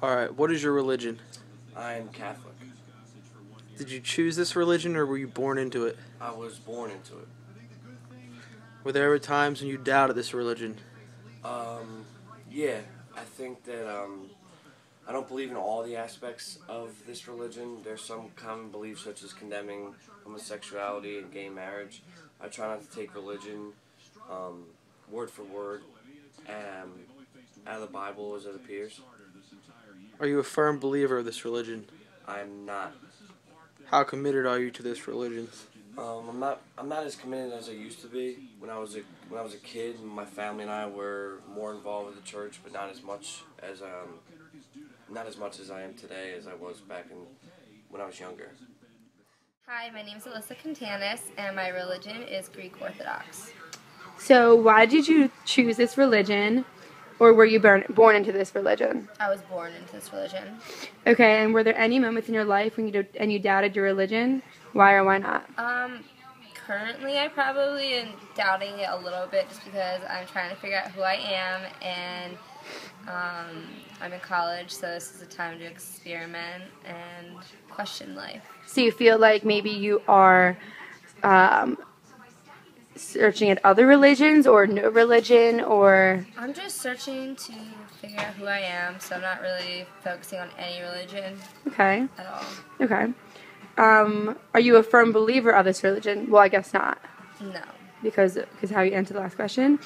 Alright, what is your religion? I am Catholic. Did you choose this religion or were you born into it? I was born into it. Were there ever times when you doubted this religion? Yeah, I think that I don't believe in all the aspects of this religion. There's some common beliefs such as condemning homosexuality and gay marriage. I try not to take religion word for word out of the Bible as it appears. Are you a firm believer of this religion? I'm not. How committed are you to this religion? I'm not as committed as I used to be. When I was a kid, my family and I were more involved with the church, but not as much as I am today as I was back when I was younger. Hi, my name is Alyssa Contanis, and my religion is Greek Orthodox. So why did you choose this religion, or were you born into this religion? I was born into this religion. Okay, and were there any moments in your life when you doubted your religion? Why or why not? Currently I probably am doubting it a little bit just because I'm trying to figure out who I am, and I'm in college, so this is a time to experiment and question life. So you feel like maybe you are searching at other religions or no religion, or? I'm just searching to figure out who I am, so I'm not really focusing on any religion Okay. at all. Okay. Are you a firm believer of this religion? Well, I guess not. No. Because how you answered the last question.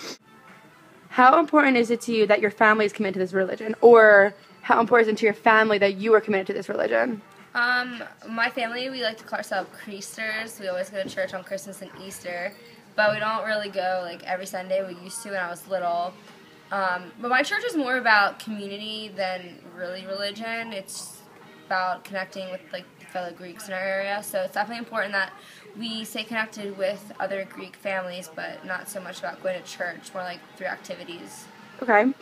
How important is it to you that your family is committed to this religion? Or how important is it to your family that you are committed to this religion? My family, we like to call ourselves Creasters. We always go to church on Christmas and Easter, but we don't really go like every Sunday. We used to when I was little. But my church is more about community than really religion. It's about connecting with like fellow Greeks in our area, so it's definitely important that we stay connected with other Greek families, but not so much about going to church, more like through activities. Okay.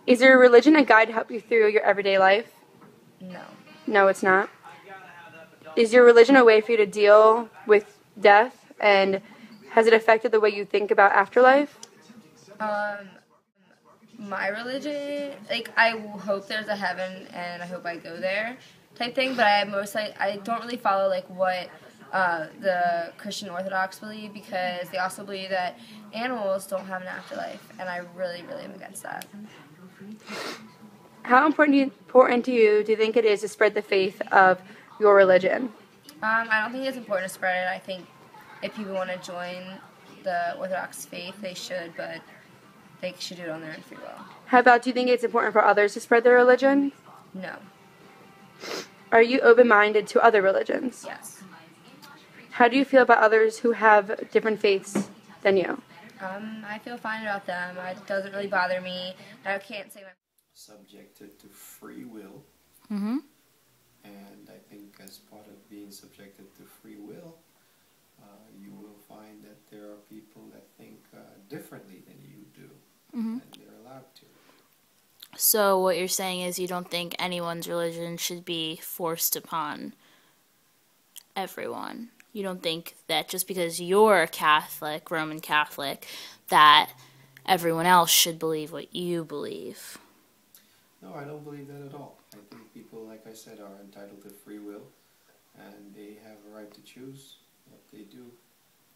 Is your religion a guide to help you through your everyday life? No. No, it's not. Is your religion a way for you to deal with death, and has it affected the way you think about afterlife? My religion, like, I hope there's a heaven and I hope I go there type thing, but I don't really follow like what the Christian Orthodox believe, because they also believe that animals don't have an afterlife, and I really, really am against that. How important to you do you think it is to spread the faith of your religion? I don't think it's important to spread it. I think if people want to join the Orthodox faith, they should, but they should do it on their own free will. How about, do you think it's important for others to spread their religion? No. Are you open-minded to other religions? Yes. How do you feel about others who have different faiths than you? I feel fine about them. It doesn't really bother me. I can't say my... Subjected to free will. Mm-hmm. And I think as part of being subjected to free will, you will find that there are people that think differently than you do, and they're allowed to. So what you're saying is you don't think anyone's religion should be forced upon everyone. You don't think that just because you're a Catholic, Roman Catholic, that everyone else should believe what you believe. No, I don't believe that at all. I think people, like I said, are entitled to free will, and they have a right to choose what they do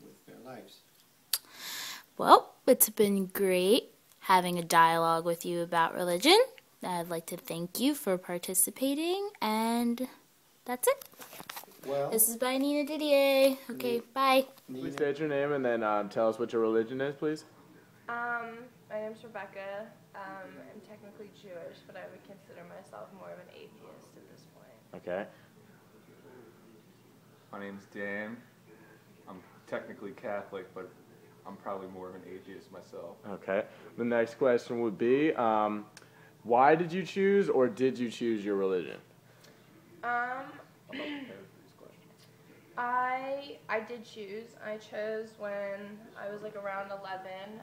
with their lives. Well, it's been great having a dialogue with you about religion. I'd like to thank you for participating, and that's it. Well, This is by Nina Didier. Okay, bye. Please state your name and then tell us what your religion is, please. My name's Rebecca. I'm technically Jewish, but I would consider myself more of an atheist at this point. Okay. My name's Dan. I'm technically Catholic, but I'm probably more of an atheist myself. Okay. The next question would be, why did you choose or did you choose your religion? I did choose. I chose when I was like around 11,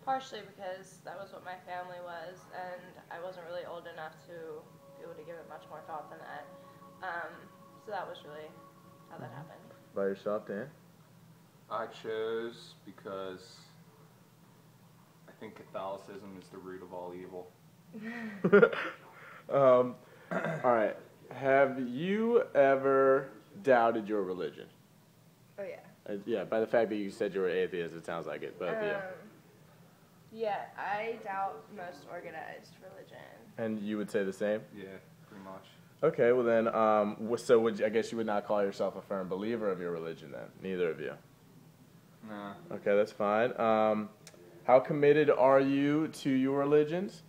partially because that was what my family was, and I wasn't really old enough to be able to give it much more thought than that. So that was really how that happened. By yourself, Dan? I chose because I think Catholicism is the root of all evil. All right. Have you ever doubted your religion? Oh yeah. Yeah, by the fact that you said you were atheist, it sounds like it, but yeah. Yeah, I doubt most organized religion. And you would say the same? Yeah, pretty much. Okay, well then, so I guess you would not call yourself a firm believer of your religion then? Neither of you? Nah. Okay, that's fine. How committed are you to your religions?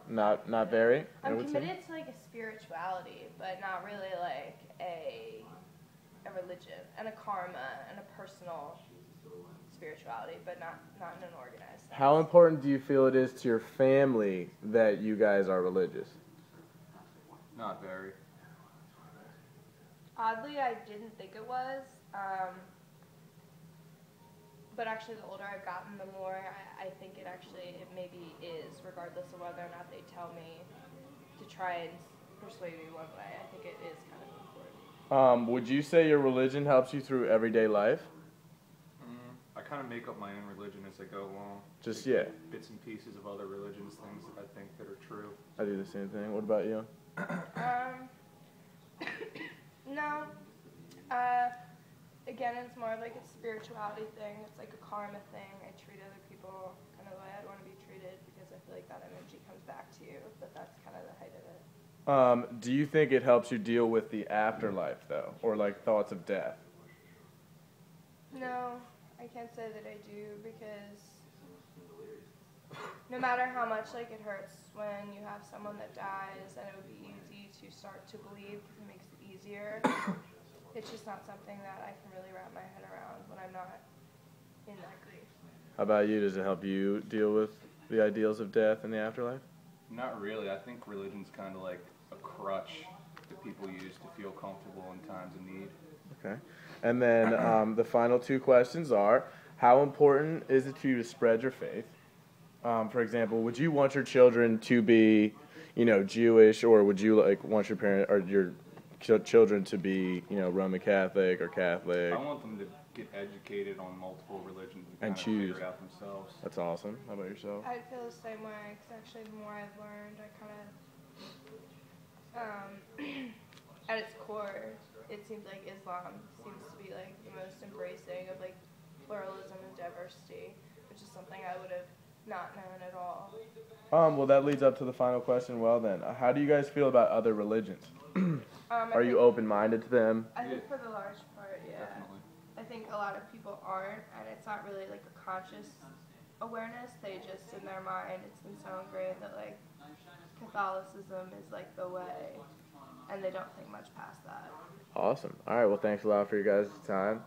Not very? I I'm would say? committed to like a spirituality, but not really like a religion and a karma and a personal spirituality, but not in an organized sense. How important do you feel it is to your family that you guys are religious? Not very. Oddly, I didn't think it was. But actually, the older I've gotten, the more I think it maybe is, regardless of whether or not they tell me to try and persuade me one way. I think it is kind of important. Would you say your religion helps you through everyday life? I kind of make up my own religion as I go along. Just, yeah. Bits and pieces of other religions, things that I think that are true. I do the same thing. What about you? No. Again, it's more of like a spirituality thing. It's like a karma thing. I treat other people kind of the way I'd want to be treated because I feel like that energy comes back to you. But that's kind of the height of it. Do you think it helps you deal with the afterlife, though? Or, like, thoughts of death? No, I can't say that I do because no matter how much like it hurts when you have someone that dies, and it would be easy to start to believe because it makes it easier. It's just not something that I can really wrap my head around when I'm not in that grief. How about you? Does it help you deal with the ideals of death and the afterlife? Not really. I think religion's kind of like a crutch that people use to feel comfortable in times of need. Okay. And then the final two questions are, how important is it to you to spread your faith? For example, would you want your children to be, Jewish, or would you want your parent or your children to be, Roman Catholic or Catholic? I want them to get educated on multiple religions and kind of choose. figure it out themselves. That's awesome. How about yourself? I'd feel the same way because actually the more I've learned, I kind of, at its core, it seems like Islam seems to be like the most embracing of like pluralism and diversity, which is something I would have not known at all. Well, that leads up to the final question. Well, then, how do you guys feel about other religions? Are you open-minded to them? I think for the large part, yeah. Definitely. I think a lot of people aren't, and it's not really like a conscious awareness. They just, in their mind, it's been so ingrained that like Catholicism is like the way, and they don't think much past that. Awesome. All right. Well, thanks a lot for your guys' time.